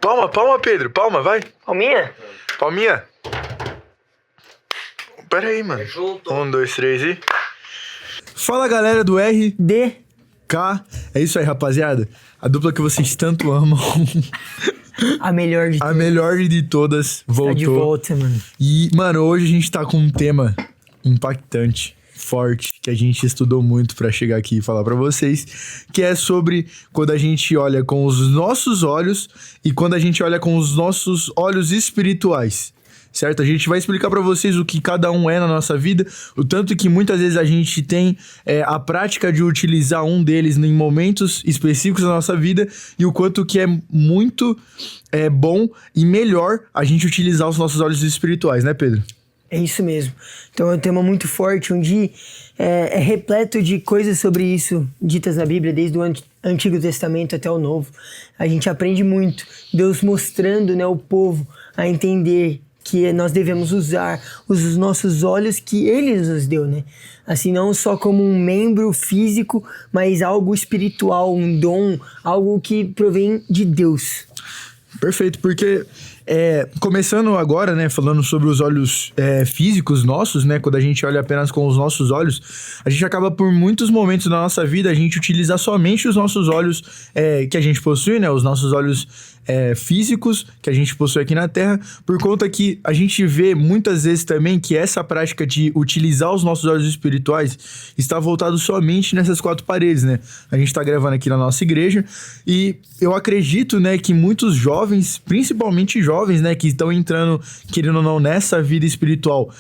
Palma, Pedro. Palma, vai. Palminha? Palminha. Pera aí, mano. Junto. 1, 2, 3 e... Fala, galera do RDK. É isso aí, rapaziada. A dupla que vocês tanto amam. A melhor de todas. A melhor de todas voltou. Tá de volta, mano. E, mano, hoje a gente tá com um tema impactante, forte, que a gente estudou muito pra chegar aqui e falar pra vocês, que é sobre quando a gente olha com os nossos olhos e quando a gente olha com os nossos olhos espirituais. Certo? A gente vai explicar pra vocês o que cada um é na nossa vida, o tanto que muitas vezes a gente tem a prática de utilizar um deles em momentos específicos da nossa vida e o quanto que é muito bom e melhor a gente utilizar os nossos olhos espirituais, né, Pedro? É isso mesmo. Então é um tema muito forte, onde é repleto de coisas sobre isso ditas na Bíblia, desde o Antigo Testamento até o Novo. A gente aprende muito, Deus mostrando, né, o povo a entender que nós devemos usar os nossos olhos que Ele nos deu, né? Assim, não só como um membro físico, mas algo espiritual, um dom, algo que provém de Deus. Perfeito, porque começando agora, né, falando sobre os olhos físicos nossos, né, quando a gente olha apenas com os nossos olhos, a gente acaba por muitos momentos da nossa vida a gente utilizar somente os nossos olhos que a gente possui, né, os nossos olhos físicos que a gente possui aqui na Terra, por conta que a gente vê muitas vezes também que essa prática de utilizar os nossos olhos espirituais está voltado somente nessas 4 paredes, né? A gente tá gravando aqui na nossa igreja e eu acredito, né, que muitos jovens, principalmente jovens, né, que estão entrando, querendo ou não, nessa vida espiritual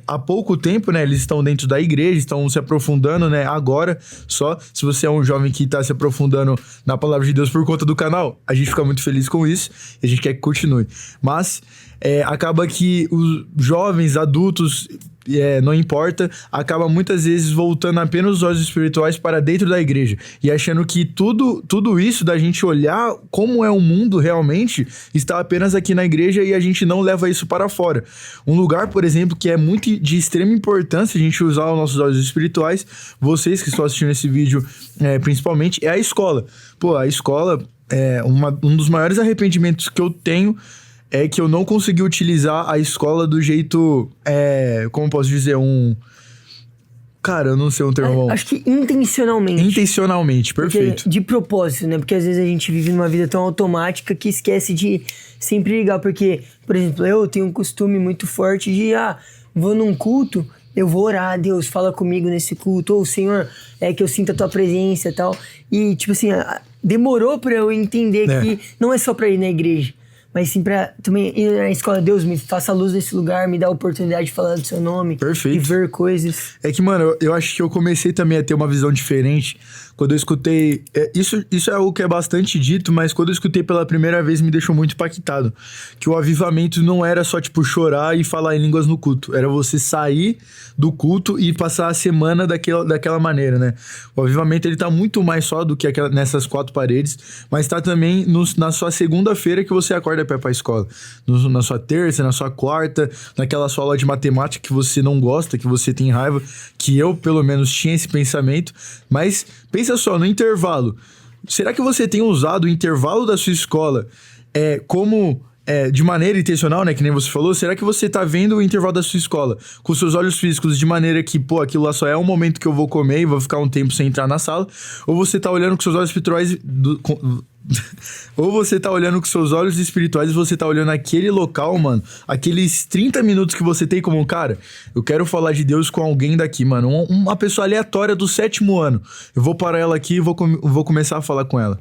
há pouco tempo, né, eles estão dentro da igreja, estão se aprofundando, né, agora só. Se você é um jovem que está se aprofundando na palavra de Deus por conta do canal, a gente fica muito feliz com isso e a gente quer que continue. Mas acaba que os jovens, adultos, não importa, acaba muitas vezes voltando apenas os olhos espirituais para dentro da igreja e achando que tudo isso da gente olhar como é o mundo realmente está apenas aqui na igreja e a gente não leva isso para fora. Um lugar, por exemplo, que é muito de extrema importância a gente usar os nossos olhos espirituais, vocês que estão assistindo esse vídeo principalmente, é a escola. Pô, a escola um dos maiores arrependimentos que eu tenho é que eu não consegui utilizar a escola do jeito, como posso dizer, cara, eu não sei um termo bom. Acho que intencionalmente. Intencionalmente, perfeito. Porque, de propósito, né? Porque às vezes a gente vive numa vida tão automática que esquece de sempre ligar. Porque, por exemplo, eu tenho um costume muito forte de, vou num culto, eu vou orar, Deus, fala comigo nesse culto. Ou, Senhor, que eu sinta a tua presença e tal. E, tipo assim, demorou pra eu entender que não é só pra ir na igreja, mas sim pra também ir na escola. Deus, me faça luz nesse lugar, me dá a oportunidade de falar do seu nome. Perfeito. E ver coisas. É que, mano, eu acho que eu comecei também a ter uma visão diferente quando eu escutei... Isso é algo que é bastante dito, mas quando eu escutei pela primeira vez me deixou muito impactado. Que o avivamento não era só, tipo, chorar e falar em línguas no culto. Era você sair do culto e passar a semana daquela maneira, né? O avivamento, ele tá muito mais só do que nessas 4 paredes, mas tá também na sua segunda-feira que você acorda pra ir pra escola. Na sua terça, na sua quarta, naquela sua aula de matemática que você não gosta, que você tem raiva, que eu, pelo menos, tinha esse pensamento. Mas pensa só, no intervalo. Será que você tem usado o intervalo da sua escola como... de maneira intencional, né, que nem você falou? Será que você tá vendo o intervalo da sua escola com seus olhos físicos de maneira que, aquilo lá só é um momento que eu vou comer e vou ficar um tempo sem entrar na sala? Ou você tá olhando com seus olhos espirituais... Ou você tá olhando com seus olhos espirituais e você tá olhando aquele local, mano, aqueles 30 minutos que você tem como, cara, eu quero falar de Deus com alguém daqui, mano, uma pessoa aleatória do 7º ano. Eu vou parar ela aqui e vou começar a falar com ela.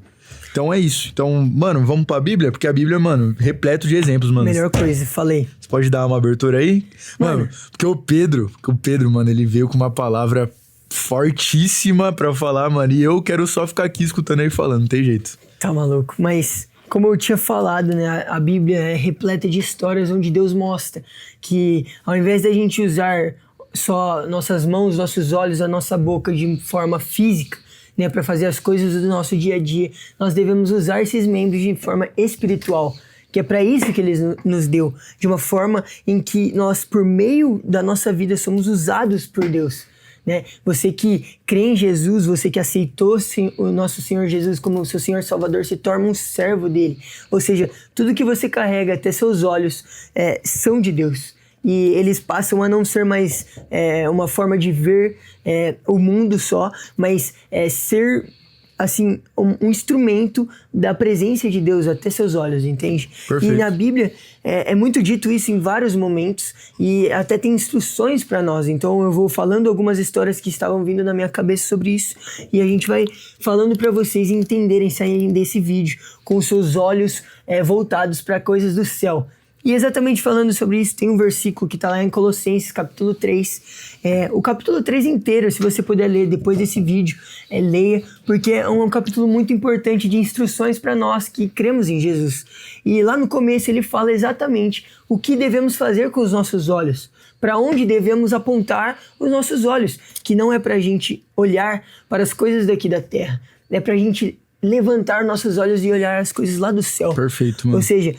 Então é isso. Então, mano, vamos pra Bíblia? Porque a Bíblia, mano, repleto de exemplos, mano. Melhor coisa, falei. Você pode dar uma abertura aí? Mano, porque o Pedro, mano, ele veio com uma palavra fortíssima pra falar, mano, e eu quero só ficar aqui escutando ele falando, não tem jeito. Tá maluco, mas como eu tinha falado, né, a Bíblia é repleta de histórias onde Deus mostra que ao invés da gente usar só nossas mãos, nossos olhos, a nossa boca de forma física, né, para fazer as coisas do nosso dia a dia, nós devemos usar esses membros de forma espiritual, que é para isso que Ele nos deu, de uma forma em que nós, por meio da nossa vida, somos usados por Deus. né? Você que crê em Jesus, você que aceitou o nosso Senhor Jesus como seu Senhor Salvador, se torna um servo dele. Ou seja, tudo que você carrega até seus olhos são de Deus. E eles passam a não ser mais uma forma de ver o mundo só, mas ser, assim, um instrumento da presença de Deus até seus olhos, entende? Perfeito. E na Bíblia é muito dito isso em vários momentos e até tem instruções para nós. Então eu vou falando algumas histórias que estavam vindo na minha cabeça sobre isso e a gente vai falando para vocês entenderem, saírem desse vídeo com os seus olhos voltados para coisas do céu. E exatamente falando sobre isso, tem um versículo que está lá em Colossenses, capítulo 3. O capítulo 3 inteiro, se você puder ler depois desse vídeo, leia, porque é um capítulo muito importante de instruções para nós que cremos em Jesus. E lá no começo ele fala exatamente o que devemos fazer com os nossos olhos, para onde devemos apontar os nossos olhos, que não é para a gente olhar para as coisas daqui da terra, é para a gente levantar nossos olhos e olhar as coisas lá do céu. Perfeito, mano. Ou seja,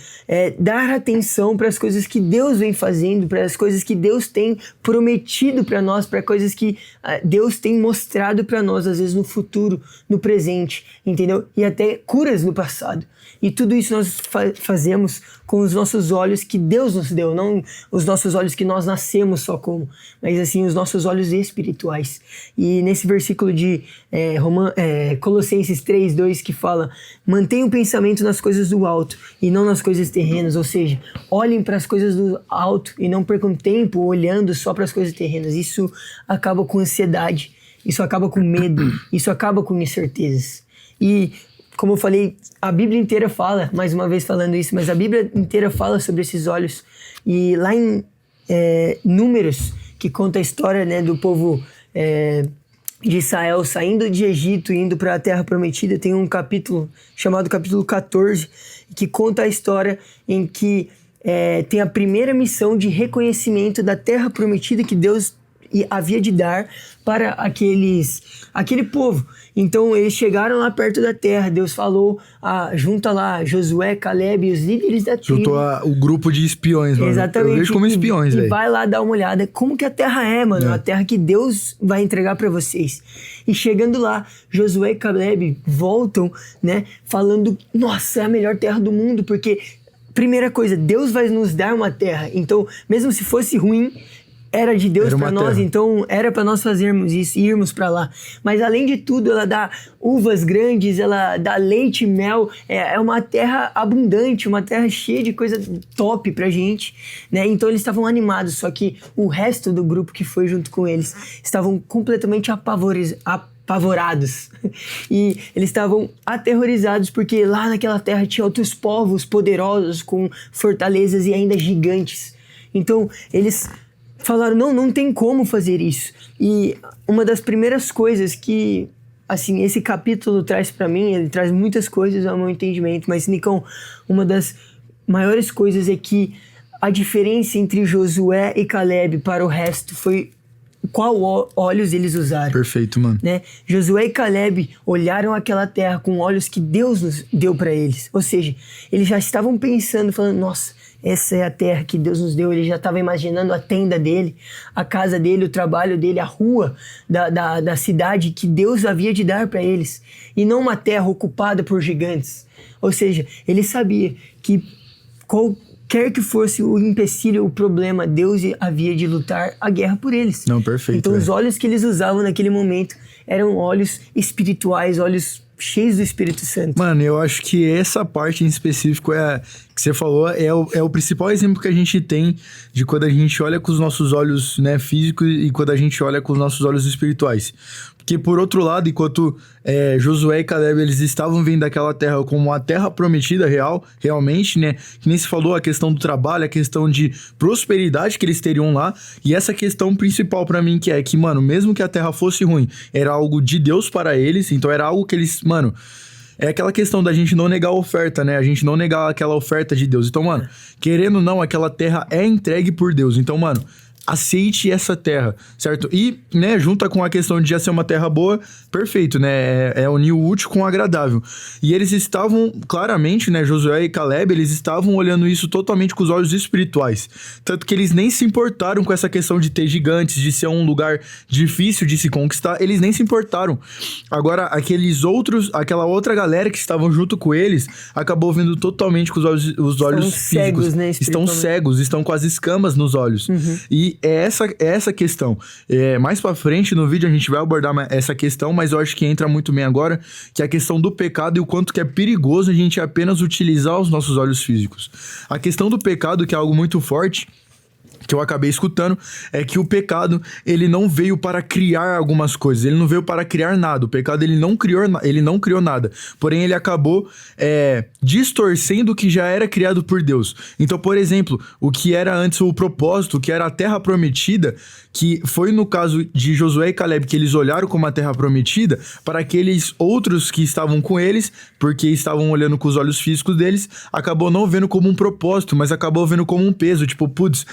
dar atenção para as coisas que Deus vem fazendo, para as coisas que Deus tem prometido para nós, para coisas que Deus tem mostrado para nós, às vezes no futuro, no presente, entendeu? E até curas no passado. E tudo isso nós fazemos com os nossos olhos que Deus nos deu, não os nossos olhos que nós nascemos só como, mas assim, os nossos olhos espirituais. E nesse versículo de Colossenses 3:2 que fala: mantenha o pensamento nas coisas do alto e não nas coisas terrenas, ou seja, olhem para as coisas do alto e não percam tempo olhando só para as coisas terrenas. Isso acaba com ansiedade, isso acaba com medo, isso acaba com incertezas. E como eu falei, a Bíblia inteira fala, mais uma vez falando isso, mas a Bíblia inteira fala sobre esses olhos. E lá em Números, que conta a história, né, do povo de Israel saindo de Egito e indo para a Terra Prometida, tem um capítulo chamado capítulo 14, que conta a história em que tem a primeira missão de reconhecimento da Terra Prometida que Deus havia de dar para aquele povo. Então eles chegaram lá perto da terra, Deus falou, junta lá Josué, Caleb e os líderes da tribo. Juntou o grupo de espiões, mano. Exatamente. Eu vejo como espiões, velho. E vai lá dar uma olhada como que a terra mano. A terra que Deus vai entregar para vocês. E chegando lá, Josué e Caleb voltam, né, falando, nossa, é a melhor terra do mundo, porque, primeira coisa, Deus vai nos dar uma terra. Então, mesmo se fosse ruim, era de Deus para nós, então era para nós fazermos isso, irmos para lá. Mas além de tudo, ela dá uvas grandes, ela dá leite e mel, é uma terra abundante, uma terra cheia de coisa top pra gente, né? Então eles estavam animados, só que o resto do grupo que foi junto com eles estavam completamente apavorados. E eles estavam aterrorizados porque lá naquela terra tinha outros povos poderosos com fortalezas e ainda gigantes. Então eles falaram, não tem como fazer isso. E uma das primeiras coisas que, assim, esse capítulo traz pra mim, ele traz muitas coisas ao meu entendimento, mas, Nicão, uma das maiores coisas é que a diferença entre Josué e Caleb para o resto foi qual olhos eles usaram. Perfeito, mano. Né? Josué e Caleb olharam aquela terra com olhos que Deus nos deu para eles. Ou seja, eles já estavam pensando, falando, nossa, essa é a terra que Deus nos deu. Ele já estava imaginando a tenda dele, a casa dele, o trabalho dele, a rua da cidade que Deus havia de dar para eles. E não uma terra ocupada por gigantes. Ou seja, ele sabia que qualquer que fosse o empecilho, o problema, Deus havia de lutar a guerra por eles. Não, perfeito. Então os olhos que eles usavam naquele momento eram olhos espirituais, olhos cheios do Espírito Santo. Mano, eu acho que essa parte em específico que você falou é o principal exemplo que a gente tem de quando a gente olha com os nossos olhos, né, físicos e quando a gente olha com os nossos olhos espirituais. Porque, por outro lado, enquanto Josué e Caleb, eles estavam vendo aquela terra como uma terra prometida realmente, né? Que nem se falou, a questão do trabalho, a questão de prosperidade que eles teriam lá. E essa questão principal pra mim, que é que, mano, mesmo que a terra fosse ruim, era algo de Deus para eles. Então, era algo que eles, mano... É aquela questão da gente não negar a oferta, né? A gente não negar aquela oferta de Deus. Então, mano, querendo ou não, aquela terra é entregue por Deus. Então, mano... aceite essa terra, certo? E, né, junta com a questão de já ser uma terra boa, perfeito, né? É unir o útil com o agradável. E eles estavam, claramente, né, Josué e Caleb, eles estavam olhando isso totalmente com os olhos espirituais. Tanto que eles nem se importaram com essa questão de ter gigantes, de ser um lugar difícil de se conquistar, eles nem se importaram. Agora, aquela outra galera que estavam junto com eles, acabou vendo totalmente com os olhos físicos. Cegos, né, estão cegos, estão com as escamas nos olhos. E é essa questão. Mais pra frente no vídeo a gente vai abordar essa questão, mas eu acho que entra muito bem agora, que é a questão do pecado e o quanto que é perigoso a gente apenas utilizar os nossos olhos físicos. A questão do pecado, que é algo muito forte, que eu acabei escutando, é que o pecado, ele não veio para criar algumas coisas, ele não veio para criar nada. O pecado, ele não criou nada. Porém, ele acabou distorcendo o que já era criado por Deus. Então, por exemplo, o que era antes o propósito, que era a terra prometida, que foi no caso de Josué e Caleb, que eles olharam como a terra prometida, para aqueles outros que estavam com eles, porque estavam olhando com os olhos físicos deles, acabou não vendo como um propósito, mas acabou vendo como um peso, tipo, putz,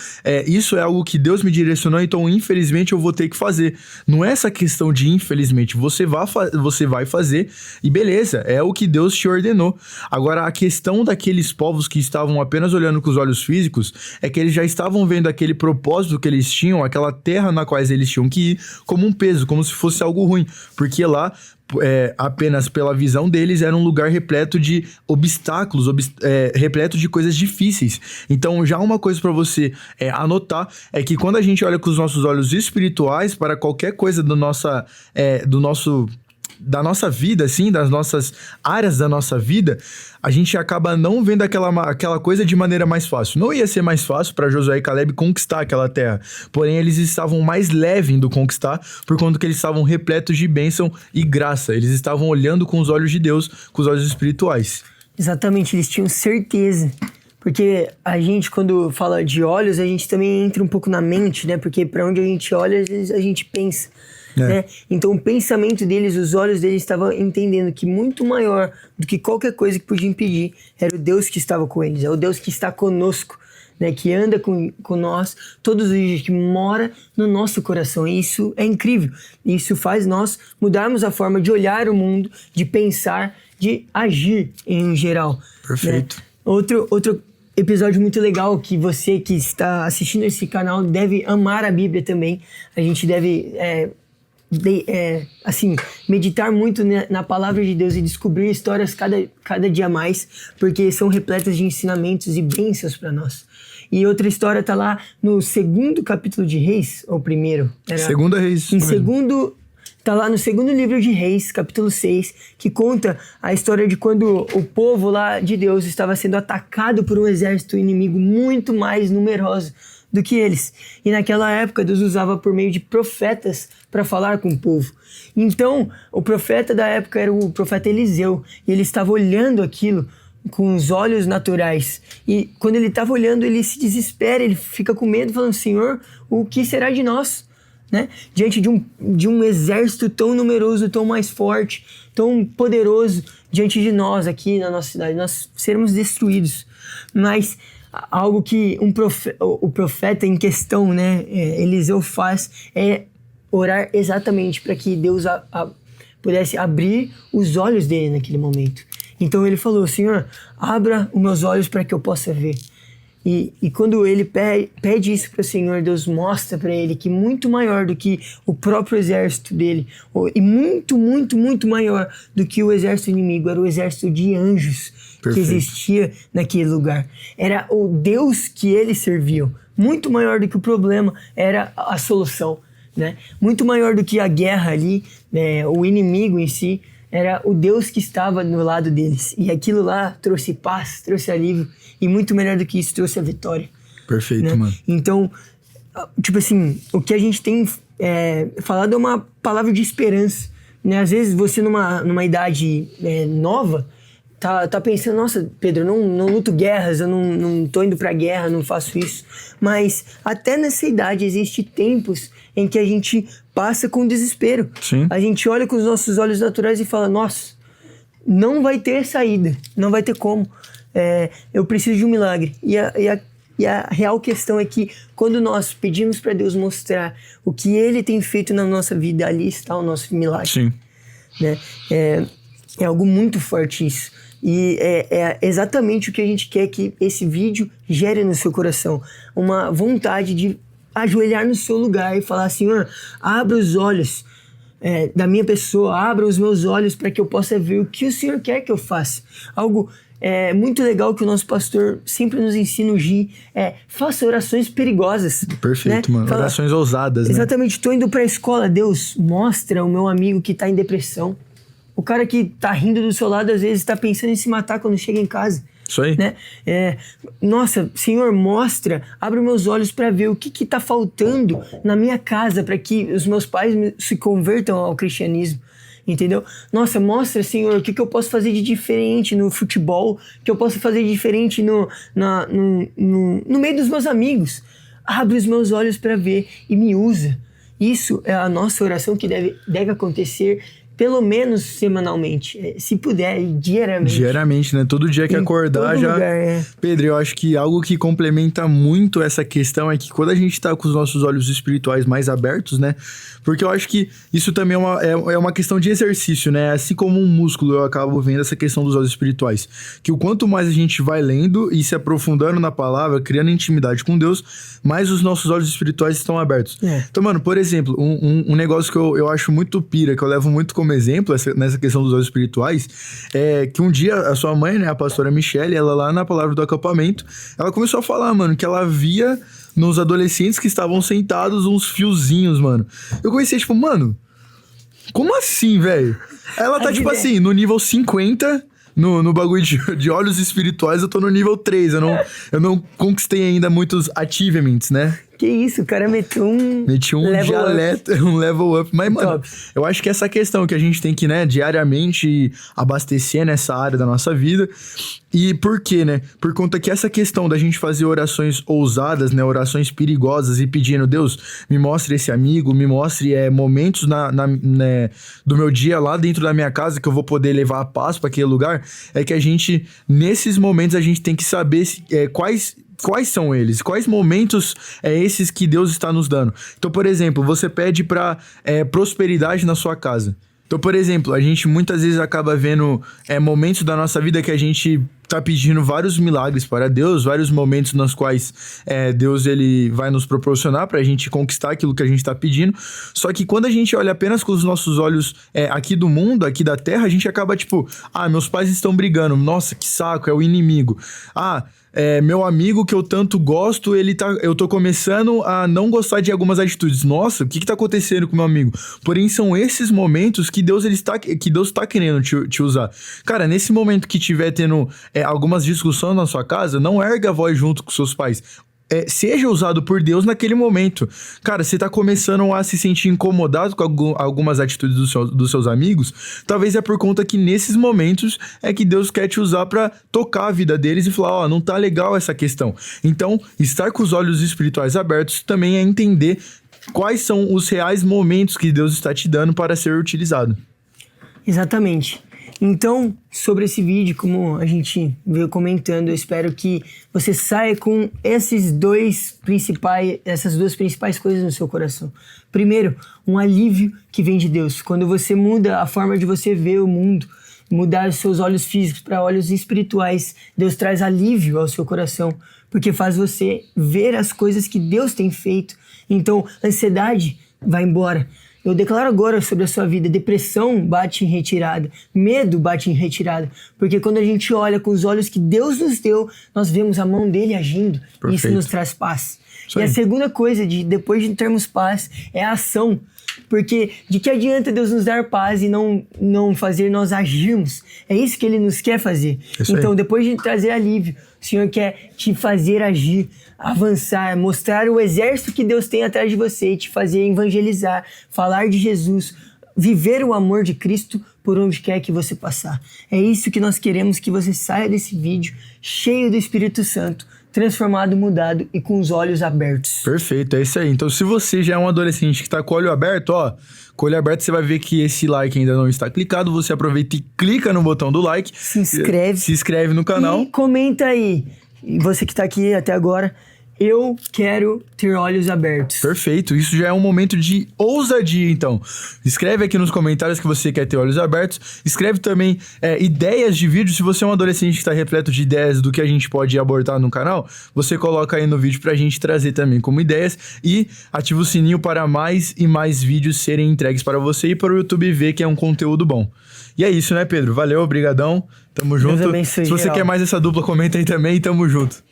isso é algo que Deus me direcionou, então infelizmente eu vou ter que fazer. Não é essa questão de infelizmente, você vai fazer e beleza, é o que Deus te ordenou. Agora, a questão daqueles povos que estavam apenas olhando com os olhos físicos é que eles já estavam vendo aquele propósito que eles tinham, aquela terra na qual eles tinham que ir, como um peso, como se fosse algo ruim, porque lá apenas pela visão deles, era um lugar repleto de obstáculos, repleto de coisas difíceis. Então, já uma coisa para você anotar é que quando a gente olha com os nossos olhos espirituais para qualquer coisa da nossa vida, assim, das nossas áreas da nossa vida, a gente acaba não vendo aquela coisa de maneira mais fácil. Não ia ser mais fácil para Josué e Caleb conquistar aquela terra, porém eles estavam mais leves indo conquistar, por conta que eles estavam repletos de bênção e graça. Eles estavam olhando com os olhos de Deus, com os olhos espirituais. Exatamente, eles tinham certeza. Porque a gente, quando fala de olhos, a gente também entra um pouco na mente, né? Porque para onde a gente olha, às vezes a gente pensa. Né? Então o pensamento deles, os olhos deles estavam entendendo que muito maior do que qualquer coisa que podia impedir era o Deus que estava com eles, é o Deus que está conosco, né? Que anda com nós todos os dias, que mora no nosso coração. E isso é incrível, isso faz nós mudarmos a forma de olhar o mundo, de pensar, de agir em geral. Perfeito. Né? Outro episódio muito legal que você que está assistindo esse canal deve amar a Bíblia também. A gente deve meditar muito na palavra de Deus e descobrir histórias cada dia mais, porque são repletas de ensinamentos e bênçãos para nós. E outra história tá lá no segundo capítulo de Reis, ou primeiro? Segunda Reis. Tá lá no segundo livro de Reis, capítulo 6, que conta a história de quando o povo lá de Deus estava sendo atacado por um exército inimigo muito mais numeroso do que eles. E naquela época Deus usava por meio de profetas para falar com o povo. Então, o profeta da época era o profeta Eliseu, e ele estava olhando aquilo com os olhos naturais. E quando ele estava olhando, ele se desespera, ele fica com medo, falando: Senhor, o que será de nós? Né? Diante de um exército tão numeroso, tão mais forte, tão poderoso, diante de nós aqui na nossa cidade, nós seremos destruídos. Mas algo que o profeta em questão, né, Eliseu faz, é orar exatamente para que Deus pudesse abrir os olhos dele naquele momento. Então ele falou: Senhor, abra os meus olhos para que eu possa ver. E quando ele pede isso para o Senhor, Deus mostra para ele que muito maior do que o próprio exército dele, e muito, muito, muito maior do que o exército inimigo, era o exército de anjos. Perfeito. Que existia naquele lugar. Era o Deus que eles serviam. Muito maior do que o problema, era a solução. Né? Muito maior do que a guerra ali, né? O inimigo em si, era o Deus que estava no lado deles. E aquilo lá trouxe paz, trouxe alívio. E muito melhor do que isso, trouxe a vitória. Perfeito, né? Mano. Então, tipo assim, o que a gente tem falado é uma palavra de esperança. Né? Às vezes você numa idade nova, tá pensando: nossa, Pedro, eu não luto guerras, eu não tô indo pra guerra, não faço isso. Mas até nessa idade existe tempos em que a gente passa com desespero. Sim. A gente olha com os nossos olhos naturais e fala: nossa, não vai ter saída, não vai ter como. Eu preciso de um milagre. E E a real questão é que quando nós pedimos para Deus mostrar o que Ele tem feito na nossa vida, ali está o nosso milagre. Sim. Né? É algo muito forte isso. E é exatamente o que a gente quer que esse vídeo gere no seu coração. Uma vontade de ajoelhar no seu lugar e falar: Senhor, abra os olhos da minha pessoa, abra os meus olhos para que eu possa ver o que o Senhor quer que eu faça. Algo muito legal que o nosso pastor sempre nos ensina, o Gi, faça orações perigosas. Perfeito, né? mano. Orações ousadas, né? Exatamente. Tô indo pra escola, Deus, mostra o meu amigo que tá em depressão. O cara que tá rindo do seu lado, às vezes, tá pensando em se matar quando chega em casa. Isso aí. Né? Nossa, Senhor, mostra, abre meus olhos para ver o que tá faltando na minha casa para que os meus pais se convertam ao cristianismo. Entendeu? Nossa, mostra, Senhor, o que eu posso fazer de diferente no futebol, o que eu posso fazer de diferente no meio dos meus amigos. Abre os meus olhos para ver e me usa. Isso é a nossa oração que deve acontecer pelo menos semanalmente, se puder, diariamente. Diariamente, né? Todo dia que acordar já... Lugar, Pedro, eu acho que algo que complementa muito essa questão é que quando a gente tá com os nossos olhos espirituais mais abertos, né? Porque eu acho que isso também é uma questão de exercício, né? Assim como um músculo, eu acabo vendo essa questão dos olhos espirituais. Que o quanto mais a gente vai lendo e se aprofundando na palavra, criando intimidade com Deus, mais os nossos olhos espirituais estão abertos. Então, mano, por exemplo, um negócio que eu acho muito pira, que eu levo muito como exemplo nessa questão dos olhos espirituais, é que um dia a sua mãe, né, a pastora Michele, ela lá na palavra do acampamento, ela começou a falar, mano, que ela via nos adolescentes que estavam sentados uns fiozinhos, mano. Eu comecei, tipo, mano, como assim, velho? Ela tá, tipo assim, no nível 50... No bagulho de olhos espirituais, eu tô no nível 3. Eu não conquistei ainda muitos achievements, né? Que isso, o cara meteu um dialeto, um level up. Mas, mano, eu acho que essa questão que a gente tem que, né, diariamente abastecer nessa área da nossa vida. E por quê, né? Por conta que essa questão da gente fazer orações ousadas, né, orações perigosas e pedindo, Deus, me mostre esse amigo, me mostre momentos né, do meu dia lá dentro da minha casa que eu vou poder levar a paz para aquele lugar, é que a gente, nesses momentos, a gente tem que saber quais são eles? Quais momentos esses que Deus está nos dando? Então, por exemplo, você pede para prosperidade na sua casa. Então, por exemplo, a gente muitas vezes acaba vendo momentos da nossa vida que a gente tá pedindo vários milagres para Deus, vários momentos nos quais Deus ele vai nos proporcionar pra gente conquistar aquilo que a gente tá pedindo. Só que quando a gente olha apenas com os nossos olhos aqui do mundo, aqui da terra, a gente acaba tipo, meus pais estão brigando, nossa, que saco, é o inimigo. Meu amigo que eu tanto gosto, eu tô começando a não gostar de algumas atitudes. Nossa, o que tá acontecendo com meu amigo? Porém, são esses momentos que Deus tá querendo te usar. Cara, nesse momento que tiver tendo algumas discussões na sua casa, não erga a voz junto com seus pais. Seja usado por Deus naquele momento. Cara, você tá começando a se sentir incomodado com algumas atitudes dos seus amigos, talvez é por conta que nesses momentos é que Deus quer te usar pra tocar a vida deles e falar, não tá legal essa questão. Então, estar com os olhos espirituais abertos também é entender quais são os reais momentos que Deus está te dando para ser utilizado. Exatamente. Então, sobre esse vídeo, como a gente veio comentando, eu espero que você saia com essas duas principais coisas no seu coração. Primeiro, um alívio que vem de Deus. Quando você muda a forma de você ver o mundo, mudar os seus olhos físicos para olhos espirituais, Deus traz alívio ao seu coração, porque faz você ver as coisas que Deus tem feito. Então, a ansiedade vai embora. Eu declaro agora sobre a sua vida, depressão bate em retirada, medo bate em retirada, porque quando a gente olha com os olhos que Deus nos deu, nós vemos a mão dele agindo. Perfeito. Isso nos traz paz. E a segunda coisa, depois de termos paz, é a ação. Porque de que adianta Deus nos dar paz e não fazer nós agirmos? É isso que Ele nos quer fazer. Então, depois de trazer alívio, o Senhor quer te fazer agir, avançar, mostrar o exército que Deus tem atrás de você, te fazer evangelizar, falar de Jesus, viver o amor de Cristo por onde quer que você passar. É isso que nós queremos, que você saia desse vídeo cheio do Espírito Santo, transformado, mudado e com os olhos abertos. Perfeito, é isso aí. Então, se você já é um adolescente que tá com o olho aberto, com o olho aberto você vai ver que esse like ainda não está clicado, você aproveita e clica no botão do like. Se inscreve. Se inscreve no canal. E comenta aí. E você que tá aqui até agora, eu quero ter olhos abertos. Perfeito, isso já é um momento de ousadia, então. Escreve aqui nos comentários que você quer ter olhos abertos. Escreve também ideias de vídeo. Se você é um adolescente que está repleto de ideias do que a gente pode abordar no canal, você coloca aí no vídeo pra gente trazer também como ideias. E ativa o sininho para mais e mais vídeos serem entregues para você e para o YouTube ver que é um conteúdo bom. E é isso, né, Pedro? Valeu, obrigadão. Tamo junto. Deus abençoe, Se você geral. quer mais essa dupla, comenta aí também. Tamo junto.